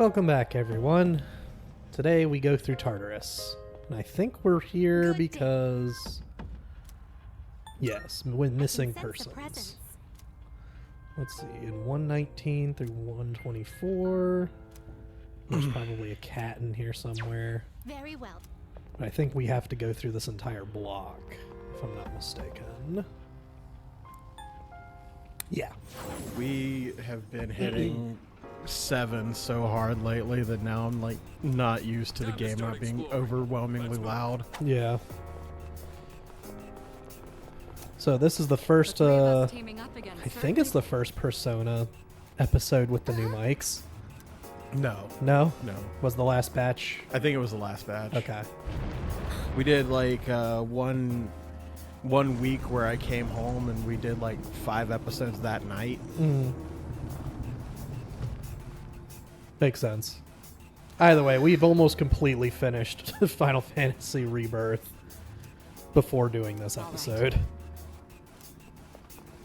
Welcome back, everyone. Today we go through Tartarus. And I think we're here because... Yes, with missing persons. Let's see, in 119 through 124. There's probably a cat in here somewhere. Very well. But I think we have to go through this entire block, if I'm not mistaken. Yeah. We have been hitting 7 so hard lately that now I'm like not used to the game not being overwhelmingly loud. Yeah. So this is the first, I think it's the first Persona episode with the new mics. No. No? No. Was the last batch? I think it was the last batch. Okay. We did like one week where I came home and we did like 5 episodes that night. Makes sense. Either way, we've almost completely finished Final Fantasy Rebirth before doing this episode.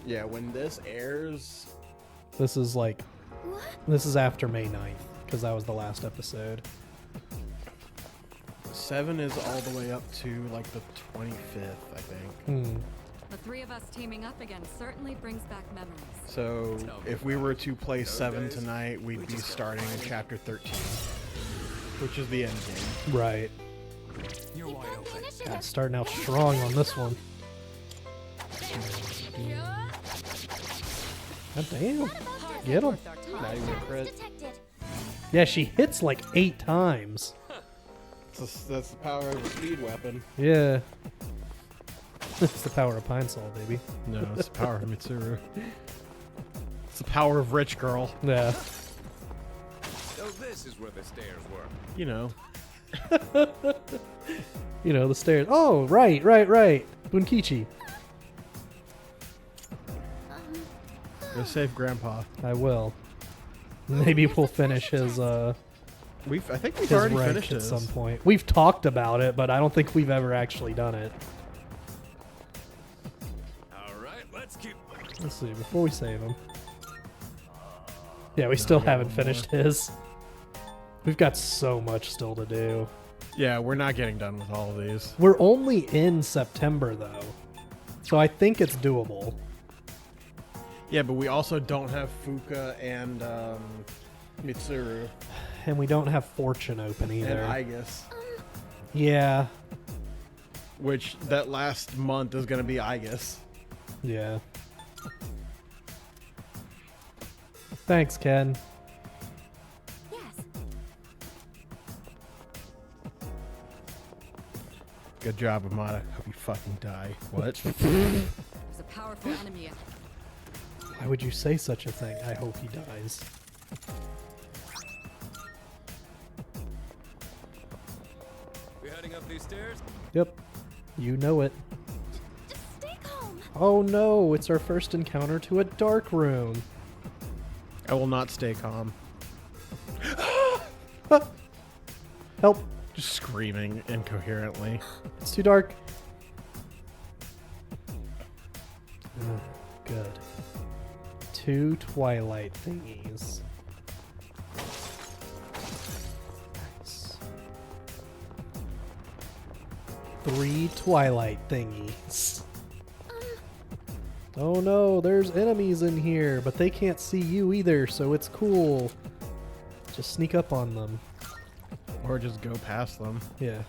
Yeah, when this airs... This is like... This is after May 9th, because that was the last episode. 7 is all the way up to like the 25th, I think. The 3 of us teaming up again certainly brings back memories. So if we were to play 7 tonight, we'd be starting in chapter 13, which is the end game. Right. You're wide open. God, starting out strong on this one. God damn. Get him. Not even a crit. Yeah, she hits like 8 times. That's the power of a speed weapon. Yeah. It's the power of Pine Sol, baby. No, it's the power of Mitsuru. It's the power of Rich Girl. Yeah. So this is where the stairs were. You know. You know, the stairs. Oh, right. Bunkichi. Go save Grandpa. I will. Maybe we'll finish his, I think we've his already rank finished at his. some point. We've talked about it, but I don't think we've ever actually done it. Alright, let's keep... Let's see, before we save him. Yeah, we still haven't finished his. We've got so much still to do. Yeah, we're not getting done with all of these. We're only in September, though. So I think it's doable. Yeah, but we also don't have Fuka and Mitsuru. And we don't have Fortune open either. And Aegis. Yeah. Which, that last month is going to be Aegis. Yeah. Thanks, Ken. Yes. Good job, Amada. Hope you fucking die. What? There's a powerful enemy. Why would you say such a thing? I hope he dies. We heading up these stairs? Yep. You know it. Just stay calm. Oh no, it's our first encounter to a dark room. I will not stay calm. Help. Just screaming incoherently. It's too dark. Good. 2 twilight thingies. Nice. 3 twilight thingies. Oh no, there's enemies in here, but they can't see you either, so it's cool. Just sneak up on them. Or just go past them. Yeah.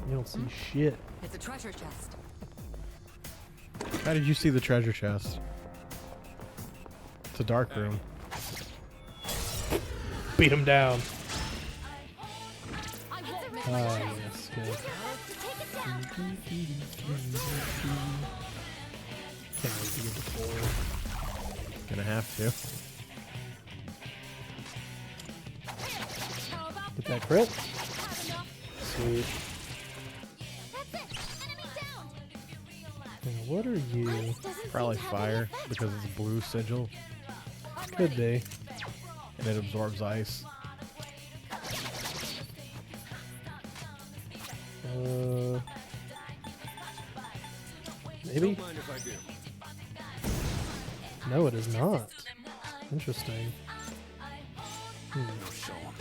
You don't see shit. It's a treasure chest. How did you see the treasure chest? It's a dark room. Beat him down. I won't miss Ah, my chance. yes, good. Take it down. Can't wait to get the floor. Gonna have to. How about Get that crit. that's enough? Sweet. That's it. Enemy down. Now, what are you? Ice doesn't seem Probably to have the fire effect. because it's a blue sigil I'm Could ready. be. and it absorbs ice. Maybe? Don't mind if I do. No, it is not. Interesting. Hmm. Show 'em.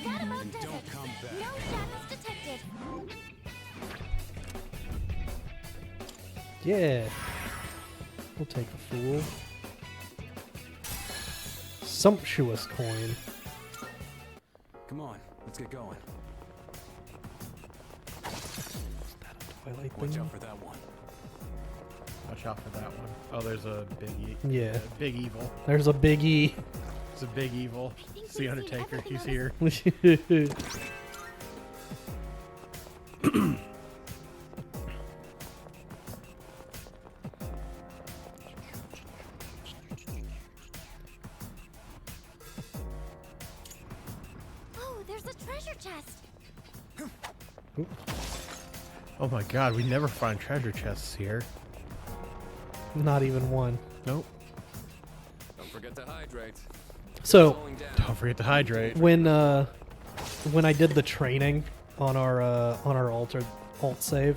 That about And does don't it. come back. No shadows detected. Yeah. We'll take a fool. Sumptuous coin. Come on, let's get going. Twilight Watch thing. out for that one. Watch out for that one. Oh, there's a big Yeah. big evil. There's a biggie. It's a big evil. think It's the we've seen Undertaker. everything He's on here. Oh, there's a treasure chest. Oh my god, we never find treasure chests here. Not even one. Nope. Don't forget to hydrate. So Slowing down. Don't forget to hydrate. when I did the training on our alt save,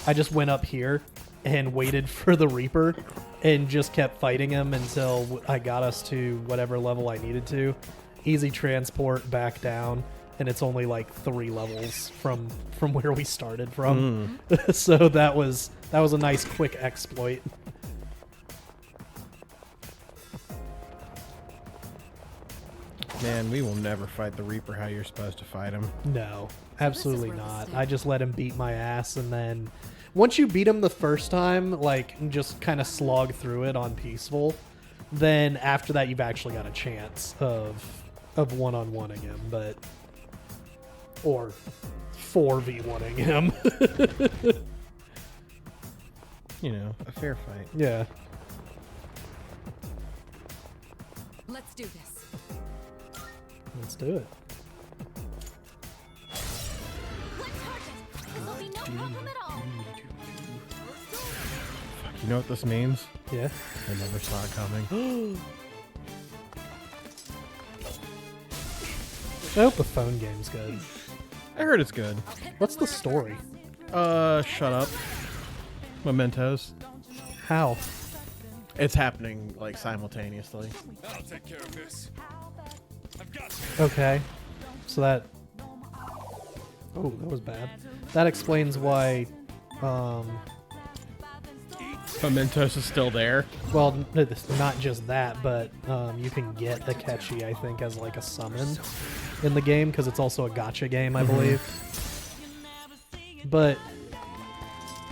I just went up here and waited for the Reaper and just kept fighting him until I got us to whatever level I needed to. Easy transport back down, and it's only like 3 levels from where we started from. So that was a nice quick exploit. Man, we will never fight the Reaper how you're supposed to fight him. No, absolutely where the not. stick- I just let him beat my ass, and then once you beat him the first time, like just kind of slog through it on peaceful, then after that you've actually got a chance of one-on-oneing him, but or 4v1ing him. You know, a fair fight. Yeah. Let's do this. Let's do it. One target. This'll be no problem at all. You know what this means? Yeah. I never saw it coming. I hope the phone game's good. I heard it's good. What's the story? Shut up. Mementos. How? It's happening like simultaneously. I'll take care of this. I've got this. Okay. So that... Oh, that was bad. That explains why... Mementos is still there. Well, it's not just that, but you can get Akechi, I think, as like a summon in the game, because it's also a gacha game, I believe. But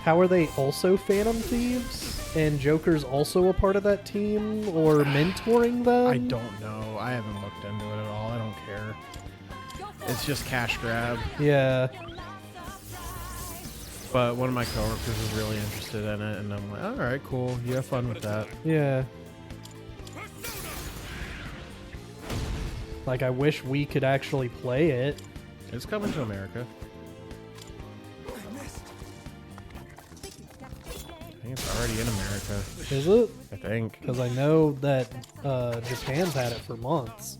how are they also Phantom Thieves? And Joker's also a part of that team, or mentoring them? I don't know. I haven't looked into it at all. I don't care. It's just cash grab. Yeah. But one of my coworkers is really interested in it, and I'm like, all right, cool. You have fun with that. Yeah. Like, I wish we could actually play it. It's coming to America. I think it's already in America. Is it? I think. Because I know that Japan's had it for months.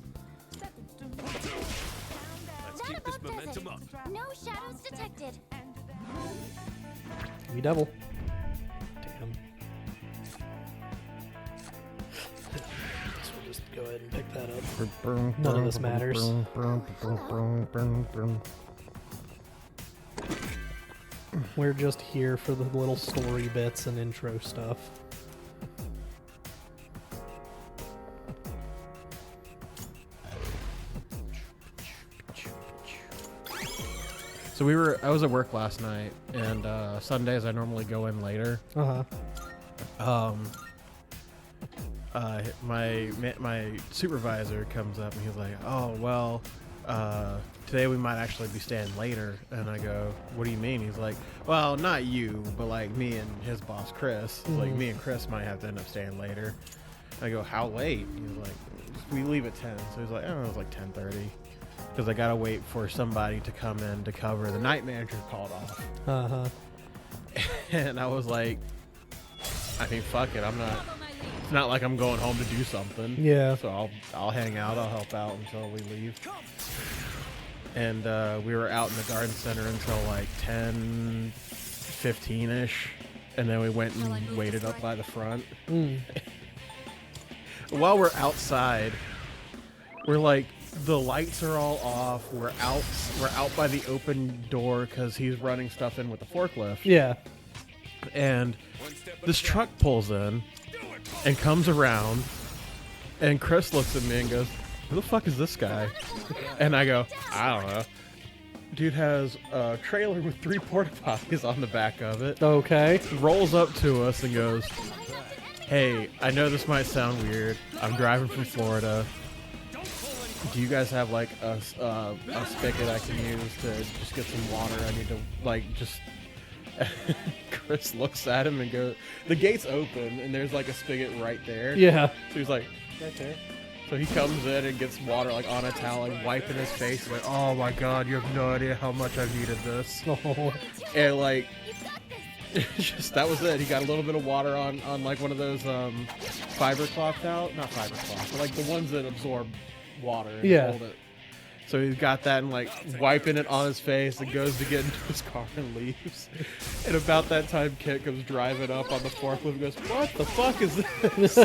Let's keep this momentum up. No shadows detected. Give me devil. Damn. So we'll just go ahead and pick that up. None of this matters. We're just here for the little story bits and intro stuff. So I was at work last night, and Sundays I normally go in later. Uh-huh. My supervisor comes up and he's like, "Oh well, today we might actually be staying later." And I go, "What do you mean?" He's like, "Well, not you, but like me and his boss Chris. Like me and Chris might have to end up staying later." I go, "How late?" He's like, "We leave at 10." So he's like, "I don't know, it's like 10:30." Because I gotta wait for somebody to come in to cover. The night manager called off. Uh-huh. And I was like, I mean, fuck it. It's not like I'm going home to do something. Yeah. So I'll hang out. I'll help out until we leave. and we were out in the garden center until like 10:15ish, and then we went and waited up by the front. While we're outside, we're like, the lights are all off. We're out by the open door because he's running stuff in with the forklift. Yeah. And this truck pulls in and comes around, and Chris looks at me and goes, "Who the fuck is this guy?" And I go, "I don't know." Dude has a trailer with 3 porta potties on the back of it. Okay. Rolls up to us and goes, "Hey, I know this might sound weird. I'm driving from Florida. Do you guys have like a spigot I can use to just get some water? I need to like just." Chris looks at him and goes, "The gate's open and there's like a spigot right there." Yeah. So he's like, "Right there." So he comes in and gets water like on a towel, like wiping his face. Like, "Oh my god, you have no idea how much I've needed this." Oh. And like, just that was it. He got a little bit of water on like one of those fiber cloth towel, not fiber cloth, but like the ones that absorb water and hold it. So he's got that and like wiping it on his face and goes to get into his car and leaves. And about that time, Kit comes driving up on the forklift and goes, "What the fuck is this?"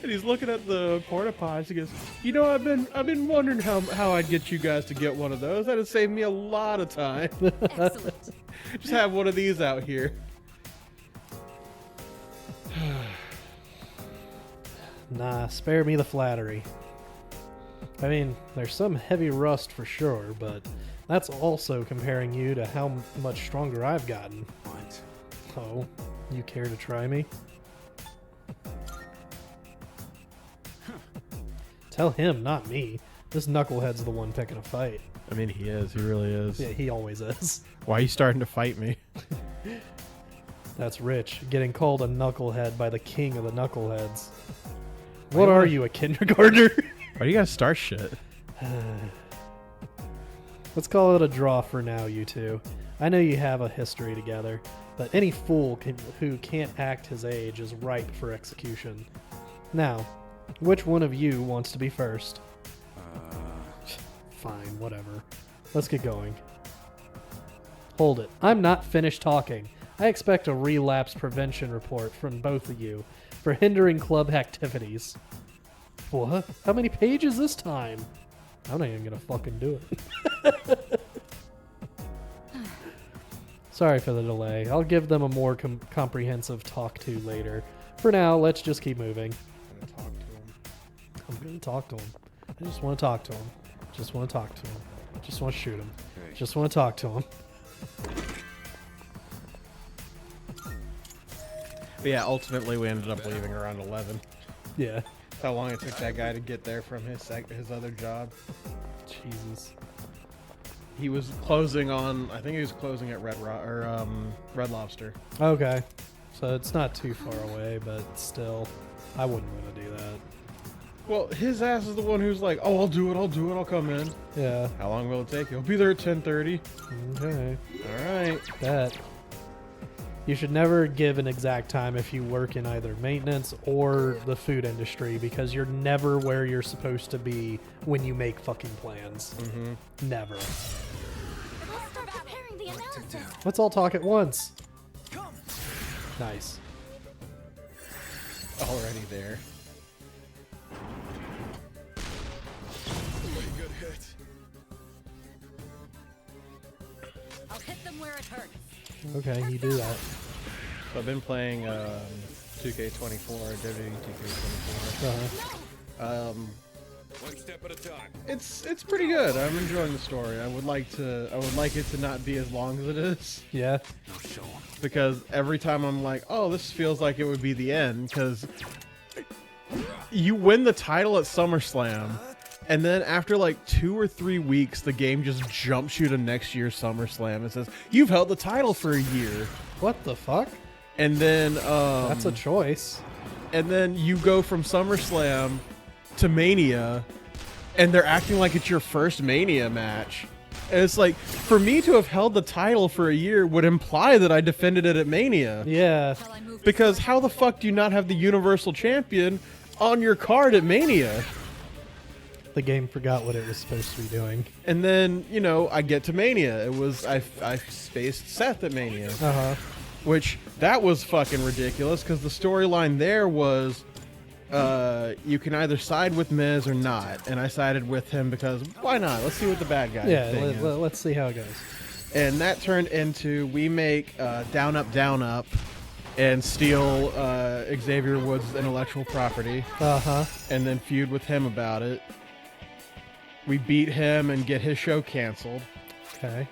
And he's looking at the porta potties. He goes, "You know, I've been wondering how I'd get you guys to get one of those. That'd save me a lot of time. Excellent. Just have one of these out here." Nah, spare me the flattery. I mean, there's some heavy rust for sure, but that's also comparing you to how much stronger I've gotten. What? Oh, you care to try me? Tell him, not me. This knucklehead's the one picking a fight. I mean, he is. He really is. Yeah, he always is. Why are you starting to fight me? That's rich, getting called a knucklehead by the king of the knuckleheads. What are you, a kindergartner? Why do you guys start shit? Let's call it a draw for now, you two. I know you have a history together, but any fool who can't act his age is ripe for execution. Now, which one of you wants to be first? Fine, whatever. Let's get going. Hold it. I'm not finished talking. I expect a relapse prevention report from both of you for hindering club activities. What? How many pages this time? I'm not even gonna fucking do it. Sorry for the delay. I'll give them a more comprehensive talk to later. For now, let's just keep moving. I'm gonna talk to him. I just want to talk to him. Just want to talk to him. Just want to shoot him. Just want to talk to him. But yeah, ultimately we ended up leaving around 11. Yeah. That's how long it took that guy to get there from his other job. Jesus. He was closing on, I think he was closing at Red Lobster. Okay. So it's not too far away, but still, I wouldn't want to do that. Well, his ass is the one who's like, "Oh, I'll do it, I'll come in." Yeah. How long will it take? He'll be there at 10:30. Okay. All right. That. You should never give an exact time if you work in either maintenance or the food industry, because you're never where you're supposed to be when you make fucking plans. Mm-hmm. Never. We'll start preparing the analysis. Let's all talk at once. Nice. Already there. Pretty good hit. I'll hit them where it hurts. Okay, you do that. So I've been playing 2K24, WWE 2K24. Uh-huh. One step at a time. It's pretty good. I'm enjoying the story. I would like it to not be as long as it is, Yeah. Now show 'em. because every time I'm like, "Oh, this feels like it would be the end," because you win the title at SummerSlam, and then after like 2 or 3 weeks, the game just jumps you to next year's SummerSlam and says, "You've held the title for a year." What the fuck? And then That's a choice. and then you go from SummerSlam to Mania, and they're acting like it's your first Mania match. And it's like, for me to have held the title for a year would imply that I defended it at Mania. Yeah. Shall I move Because how the fuck do you not have the Universal Champion on your card at Mania? The The game forgot what it was supposed to be doing. And then, you know, I get to Mania. It was I spaced Seth at Mania. Uh-huh. Which, that was fucking ridiculous, because the storyline there was you can either side with Miz or not. And I sided with him because, why not? Let's see what the bad guy Yeah, thing is. let's see how it goes. And that turned into, we make Down Up, Down Up, and steal Xavier Woods' intellectual property. Uh-huh. And then feud with him about it. We beat him and get his show canceled. Okay.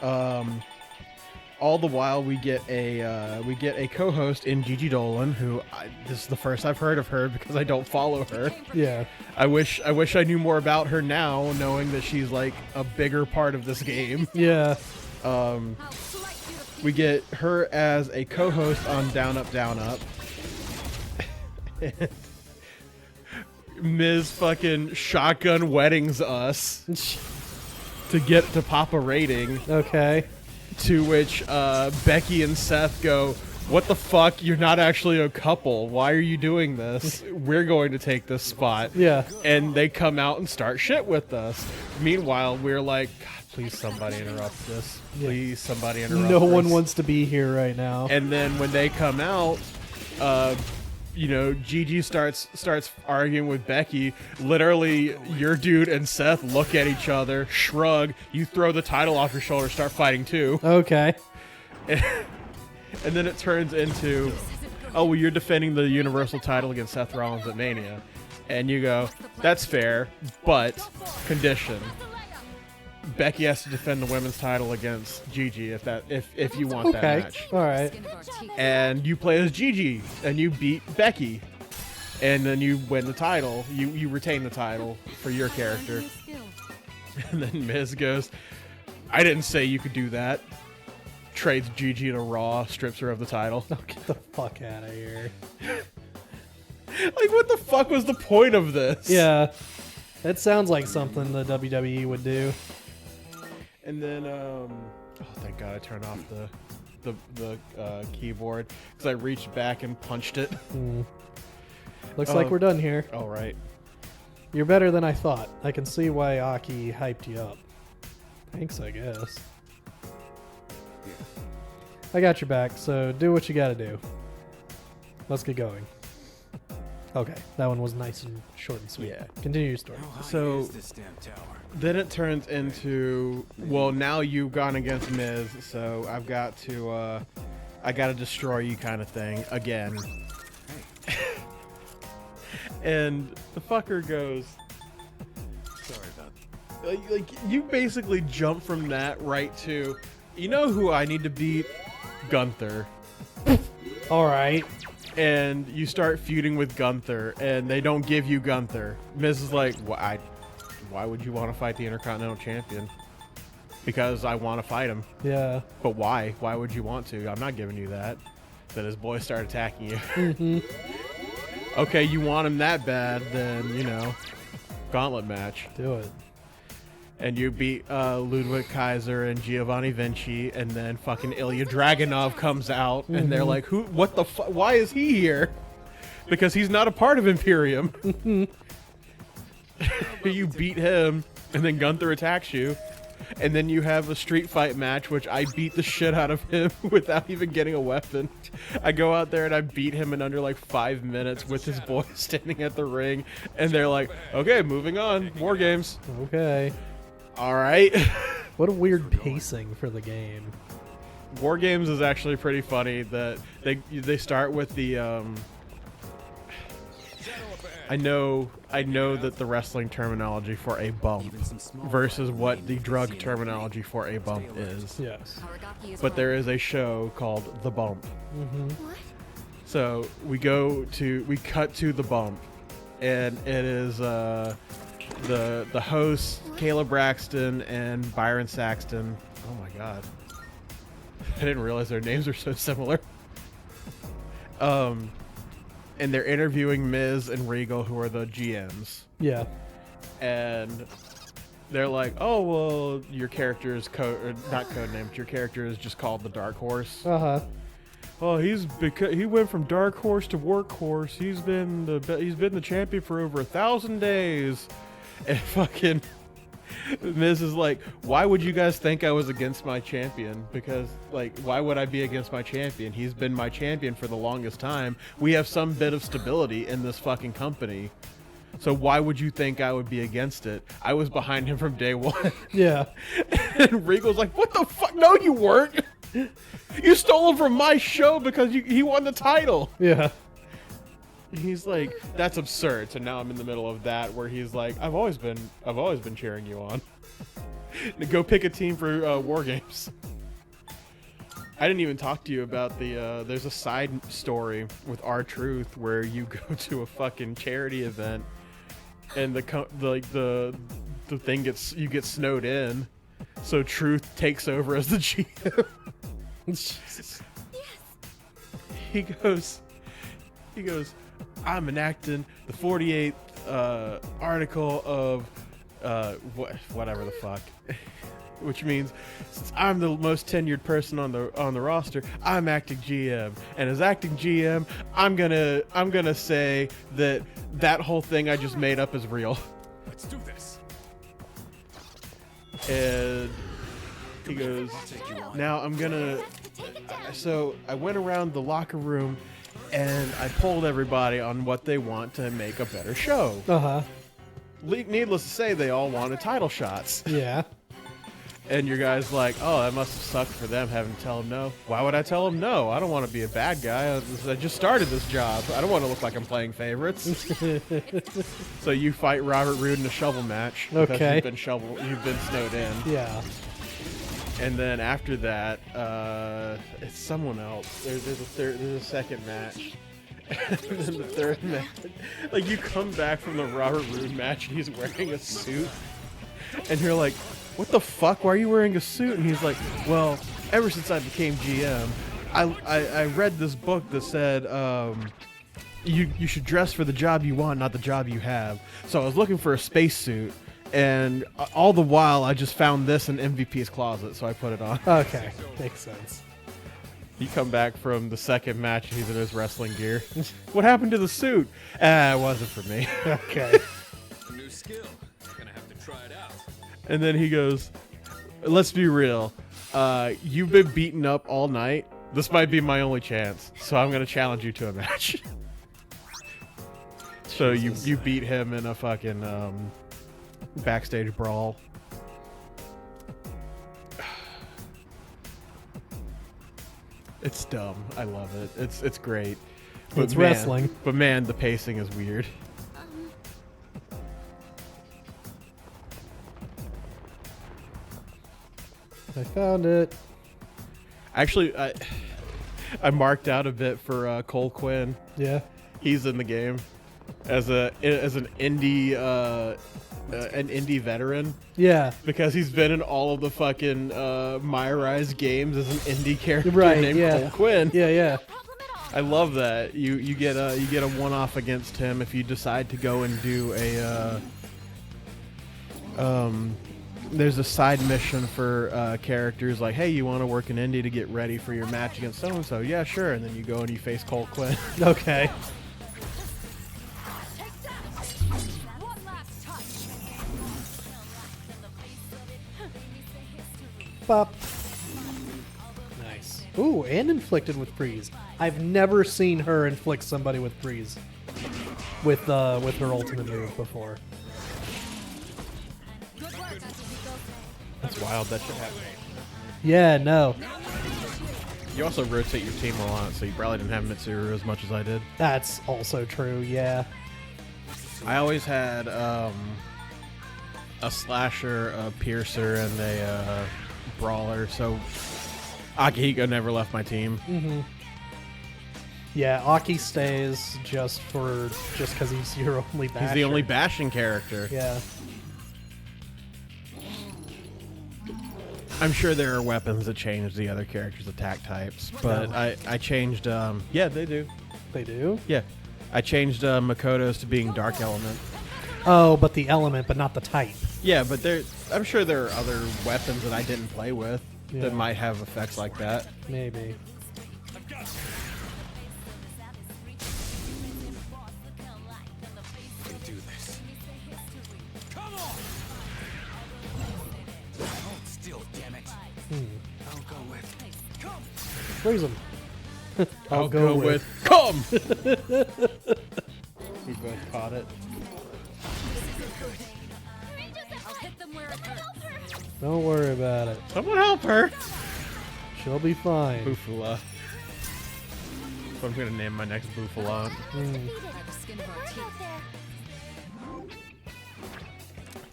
All the while, we get a co-host in Gigi Dolan, who this is the first I've heard of her because I don't follow her. Yeah. I wish I knew more about her now, knowing that she's like a bigger part of this game. Yeah. We get her as a co-host on Down Up, Down Up. Ms. fucking shotgun weddings us to pop a rating. Okay. To which Becky and Seth go, "What the fuck? You're not actually a couple. Why are you doing this? We're going to take this spot." Yeah. And they come out and start shit with us. Meanwhile, we're like, God, please somebody interrupt this. Please somebody interrupt No this. one wants to be here right now. And then when they come out, you know, Gigi starts arguing with Becky. Literally, your dude and Seth look at each other, shrug. You throw the title off your shoulder, start fighting too. Okay. And then it turns into, oh, well, you're defending the Universal title against Seth Rollins at Mania. And you go, that's fair, but condition. Becky has to defend the women's title against Gigi if you want that match. All right. And you play as Gigi, and you beat Becky, and then you win the title. You retain the title for your character. And then Miz goes, I didn't say you could do that. Trades Gigi to Raw, strips her of the title. Oh, get the fuck out of here. Like, what the fuck was the point of this? Yeah. That sounds like something the WWE would do. And then, oh, thank God I turned off the keyboard because I reached back and punched it. Looks like we're done here. All right. You're better than I thought. I can see why Aki hyped you up. Thanks, I guess. I got your back, so do what you gotta do. Let's get going. Okay, that one was nice and short and sweet. Yeah. Continue your story. So then it turns into, well, now you've gone against Miz, so I've got to, I gotta destroy you kind of thing again. And the fucker goes, Sorry about like you basically jump from that right to, you know who I need to beat? Gunther. All right. And you start feuding with Gunther, and they don't give you Gunther. Miz is like, why would you want to fight the Intercontinental Champion? Because I want to fight him. Yeah. But why? Why would you want to? I'm not giving you that. Then his boys start attacking you. Mm-hmm. Okay, you want him that bad, then, you know, gauntlet match. Do it. And you beat Ludwig Kaiser and Giovanni Vinci, and then fucking Ilya Dragunov comes out, and they're like, "Who? What the fuck? Why is he here?" Because he's not a part of Imperium. You beat him, and then Gunther attacks you, and then you have a street fight match, which I beat the shit out of him without even getting a weapon. I go out there and I beat him in under like 5 minutes with his boys standing at the ring, and they're like, "Okay, moving on, War Games." Okay. All right. What a weird pacing for the game. War Games is actually pretty funny that they start with the I know that the wrestling terminology for a bump versus what the drug terminology for a bump is. Yes. But there is a show called The Bump. What? So we cut to The Bump, and it is the hosts, Kayla Braxton and Byron Saxton. Oh my god. I didn't realize their names are so similar. And they're interviewing Miz and Regal, who are the GMs. Yeah. And they're like, "Oh, well, your character is not codenamed, but your character is just called the Dark Horse." Uh-huh. Oh, he went from Dark Horse to Workhorse. He's been the champion for over 1,000 days. And fucking Miz is like, why would you guys think I was against my champion? Because, like, why would I be against my champion? He's been my champion for the longest time. We have some bit of stability in this fucking company. So why would you think I would be against it? I was behind him from day one. Yeah. And Regal's like, what the fuck? No, you weren't. You stole him from my show because he won the title. Yeah. He's like, that's absurd. So now I'm in the middle of that where he's like, I've always been cheering you on. Go pick a team for War Games. I didn't even talk to you about the there's a side story with R-Truth where you go to a fucking charity event and the thing you get snowed in, so Truth takes over as the GM. Jesus. He goes, I'm enacting the 48th article of whatever the fuck, which means since I'm the most tenured person on the roster, I'm acting GM, and as acting GM, I'm gonna say that whole thing I just made up is real. Let's do this. And he goes, now I'm gonna. So I went around the locker room and I polled everybody on what they want to make a better show. Uh-huh. Needless to say, they all wanted title shots. Yeah. And your guy's like, oh, that must have sucked for them having to tell him no. Why would I tell him no? I don't want to be a bad guy. I just started this job. I don't want to look like I'm playing favorites. So you fight Robert Roode in a shovel match. Because Okay. You've been snowed in. Yeah. And then after that, it's someone else. There's a second match. And then the third match. Like, you come back from the Robert Roode match and he's wearing a suit. And you're like, what the fuck? Why are you wearing a suit? And he's like, well, ever since I became GM, I read this book that said you should dress for the job you want, not the job you have. So I was looking for a spacesuit. And all the while, I just found this in MVP's closet, so I put it on. Okay. Makes sense. You come back from the second match, and he's in his wrestling gear. What happened to the suit? It wasn't for me. Okay. A new skill. Gonna have to try it out. And then he goes, let's be real. You've been beaten up all night. This might be my only chance, so I'm going to challenge you to a match. So you beat him in a fucking backstage brawl. It's dumb. I love it. It's great. But It's wrestling. But man, the pacing is weird. I found it. Actually, I marked out a bit for Cole Quinn. Yeah. He's in the game as an indie veteran. Yeah. Because he's been in all of the fucking My-Rise games as an indie character Right, named yeah. Cole Quinn. Yeah, yeah. I love that. You get a one-off against him if you decide to go and do a there's a side mission for characters like, hey, you want to work in indie to get ready for your match against so-and-so? Yeah, sure. And then you go and you face Cole Quinn. Okay. One last touch. Bop. Nice. Ooh, and inflicted with freeze. I've never seen her inflict somebody with freeze with her ultimate move before. That's wild. That shit happened. Yeah, no. You also rotate your team a lot, so you probably didn't have Mitsuru as much as I did. That's also true, yeah. I always had a slasher, a piercer, and a brawler, so Akihiko never left my team. Mm-hmm. Yeah, Aki stays just because he's your only basher. He's the only bashing character. Yeah. I'm sure there are weapons that change the other characters' attack types, but No. I changed. Yeah, they do. They do? Yeah, I changed Makoto's to being Dark Element. Oh, but the element, but not the type. Yeah, but I'm sure there are other weapons that I didn't play with Yeah. that might have effects like that. Maybe. We can do this. Come Freeze him. I'll go with come. We both caught it. I'll hit them where it hurts. Don't worry about it. Someone help her. She'll be fine. Boofula. That's what I'm gonna name my next Boofula. By the skin of our teeth.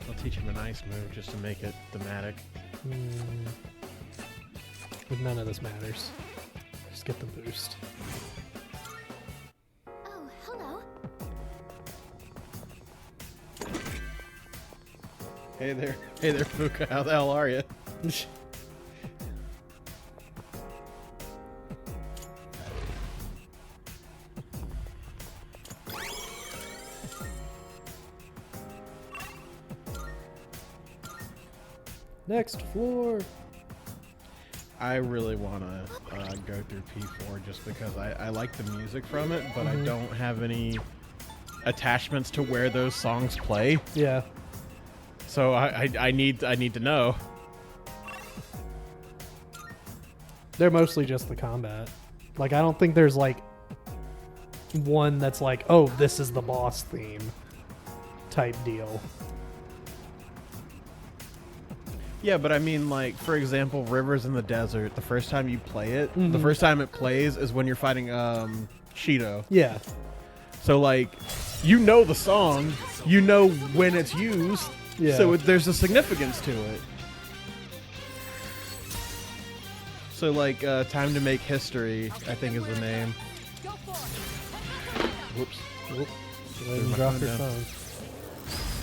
I'll teach him an ice move just to make it thematic. But none of this matters. Just get the boost. Oh, hello. Hey there, Fuka. How the hell are you? Next floor. I really want to go through P4 just because I like the music from it, but I don't have any attachments to where those songs play. Yeah. So I need to know. They're mostly just the combat. Like, I don't think there's like one that's like, oh, this is the boss theme type deal. Yeah, but I mean, like, for example, Rivers in the Desert, the first time you play it, the first time it plays is when you're fighting Shido. Yeah. So, like, you know the song, you know when it's used, Yeah. so there's a significance to it. So, like, Time to Make History, I think is the name. Whoops. Oop. Go ahead and drop your phone.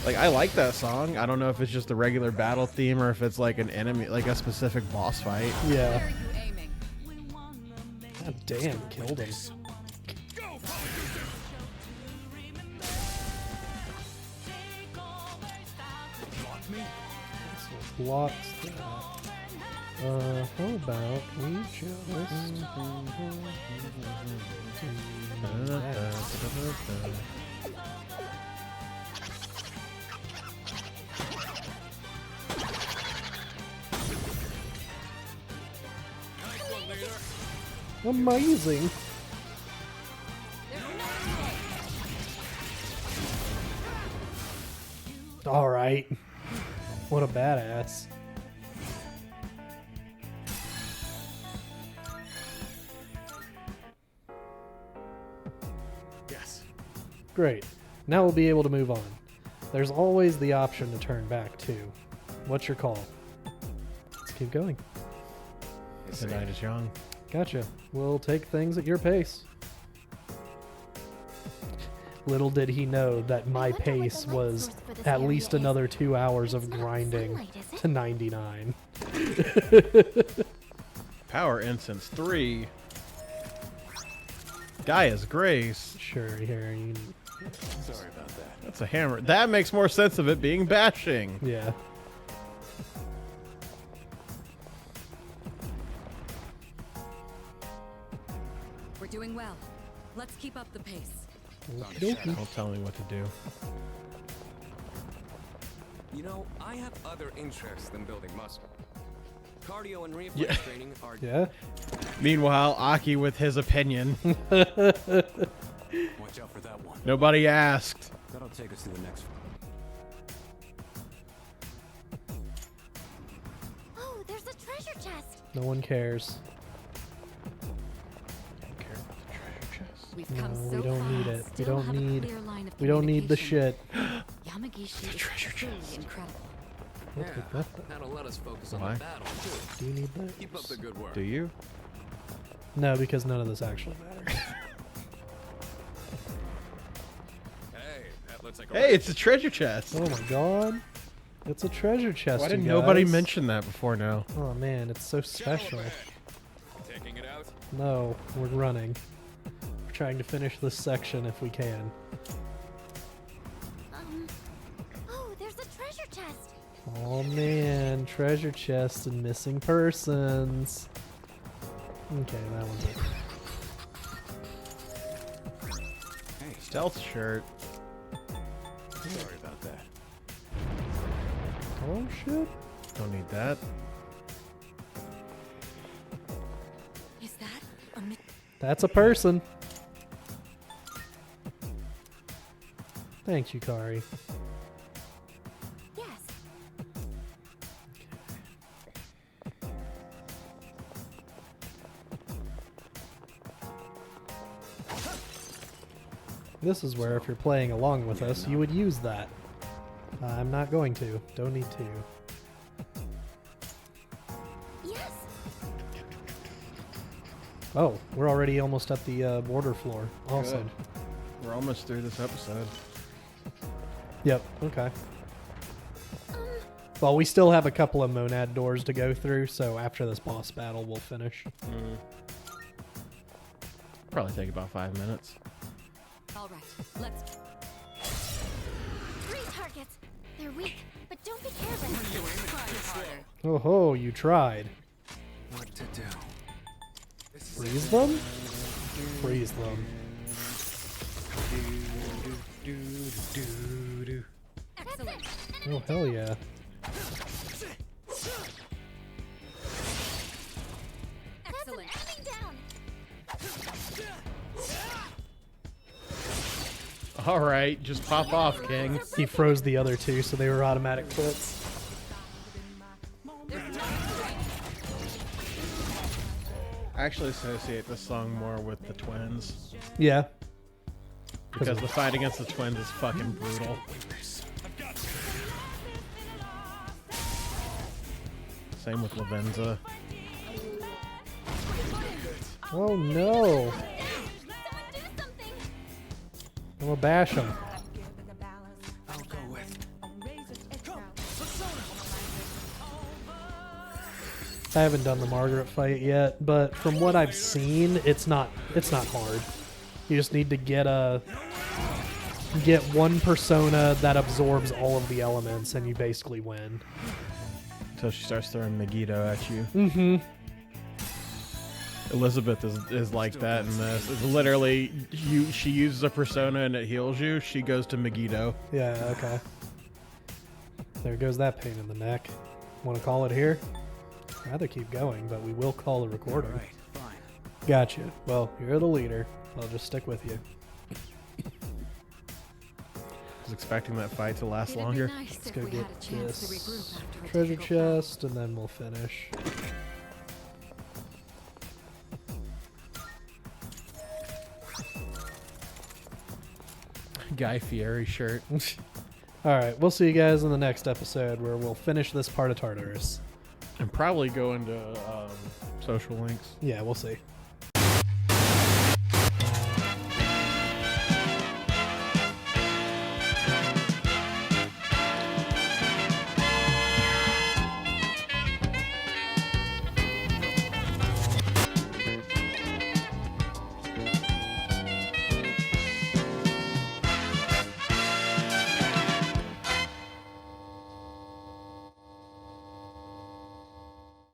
Like, I like that song. I don't know if it's just the regular battle theme or if it's like an enemy, like a specific boss fight. Yeah. Where are you aiming? God damn, killed him. Blocks that. How about we just do that? Amazing. All right. What a badass. Yes. Great. Now we'll be able to move on. There's always the option to turn back too. What's your call? Let's keep going. The night is young. Gotcha. We'll take things at your pace. Little did he know that my pace was at least another 2 hours of grinding to 99. Power Incense 3. Gaia's Grace. Sure, here you. Sorry about that. That's a hammer. That makes more sense of it being bashing. Yeah. We're doing well. Let's keep up the pace. Okey-dokey. Don't tell me what to do. You know, I have other interests than building muscle. Cardio and reflex training are... Yeah. Meanwhile, Aki with his opinion. Watch out for that one. Nobody asked. That'll take us to the next one. Oh, there's a treasure chest. No one cares. Don't care about the treasure chest. We've No, come so we don't need far. it. We Still don't have a need. clear line of We don't need the communication. shit. Yamagishi is treasure truly chest. incredible. Let's get that. That'll let us focus on Why? the battle, too. Do you need that? Keep up the good work. Do you? No, because none of this actually matters. Hey, that looks like a Hey, it's a treasure chest. Oh my god. It's a treasure chest. Why didn't you nobody guys. mention that before now? Oh man, it's so special. Taking it out. No, we're running. We're trying to finish this section if we can. Oh, there's a treasure chest. Oh man, treasure chests and missing persons. Okay, that one's it. Hey, Stealth shirt. sorry about that. Oh shit. Don't need that. Is that? That's a person. Thanks, Yukari. Yes. This is where, if you're playing along with us, you would use that. I'm not going to. Don't need to. Yes. Oh, we're already almost at the border floor. Awesome. Good. We're almost through this episode. Yep, okay. Well, we still have a couple of monad doors to go through, so after this boss battle, we'll finish. Probably take about 5 minutes. All right, let's. 3 targets. They're weak, but don't be careless. Oh ho, you tried. What to do? Freeze them? Freeze them. Excellent. Oh, hell yeah. Excellent. Enemy down. All right, just pop off, King. He froze the other two, so they were automatic quits. I actually associate this song more with the twins Yeah. because the fight against the twins is fucking brutal. Same with Lavenza. Oh no. Someone do something. I'm gonna bash him. I'll go with. I haven't done the Margaret fight yet, but from what I've seen, it's not hard. You just need to get one persona that absorbs all of the elements, and you basically win. Until she starts throwing Megiddo at you. Mm-hmm. Elizabeth is like that in this. It's literally she uses a persona and it heals you. She goes to Megiddo. Yeah, okay. There goes that pain in the neck. Want to call it here? I'd rather keep going, but we will call the recording. Right, fine. Gotcha. Well, you're the leader. I'll just stick with you. I was expecting that fight to last It'd be longer. nice Let's if go we get had a chance to regroup this after a treasure difficult battle. chest, and then we'll finish. Guy Fieri shirt. Alright, we'll see you guys in the next episode where we'll finish this part of Tartarus. And probably go into social links. Yeah, we'll see.